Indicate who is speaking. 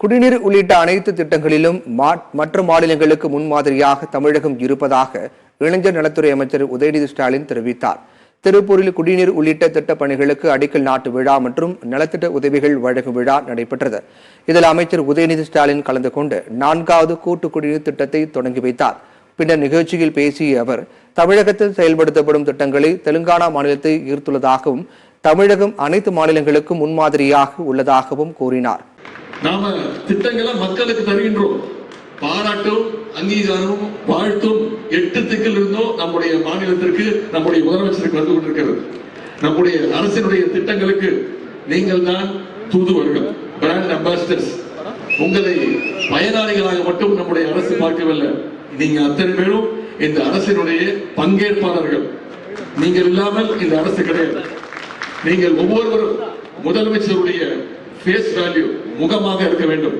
Speaker 1: குடிநீர் உள்ளிட்ட அனைத்து திட்டங்களிலும் மற்ற மாநிலங்களுக்கு முன்மாதிரியாக தமிழகம் இருப்பதாக இளைஞர் நலத்துறை அமைச்சர் உதயநிதி ஸ்டாலின் தெரிவித்தார். திருப்பூரில் குடிநீர் உள்ளிட்ட திட்டப் பணிகளுக்கு அடிக்கல் நாட்டு விழா மற்றும் நலத்திட்ட உதவிகள் வழங்கும் விழா நடைபெற்றது. இதில் அமைச்சர் உதயநிதி ஸ்டாலின் கலந்து கொண்டு 4வது கூட்டு குடிநீர் திட்டத்தை தொடங்கி வைத்தார். பின்னர் நிகழ்ச்சியில் பேசிய அவர், தமிழகத்தில் செயல்படுத்தப்படும் திட்டங்களை தெலுங்கானா மாநிலத்தை ஈர்த்துள்ளதாகவும் தமிழகம் அனைத்து மாநிலங்களுக்கும் முன்மாதிரியாக உள்ளதாகவும் கூறினார்.
Speaker 2: நாம திட்டங்களை மக்களுக்கு தருகின்றோம். பாராட்டும் அங்கீகாரமும் வாழ்த்தும் 8 திக்கில் இருந்தோ நம்முடைய மாநிலத்திற்கு நம்முடைய முதலமைச்சருக்கு வந்து கொண்டிருக்கிறது. நம்முடைய அரசினுடைய திட்டங்களுக்கு நீங்கள் தான் தூதுவர்கள், பிராண்ட் அம்பாசிடர்ஸ். உங்களை பயனாளிகளாக மட்டும் நம்முடைய அரசு பார்க்கவில்லை, நீங்க அத்தனை பேரும் இந்த அரசினுடைய பங்கேற்பாளர்கள். நீங்கள் இல்லாமல் இந்த அரசு கிடையாது. நீங்கள் ஒவ்வொருவரும் முதலமைச்சருடைய ஃபேஸ் வேல்யூ, முகமாக இருக்க வேண்டும்.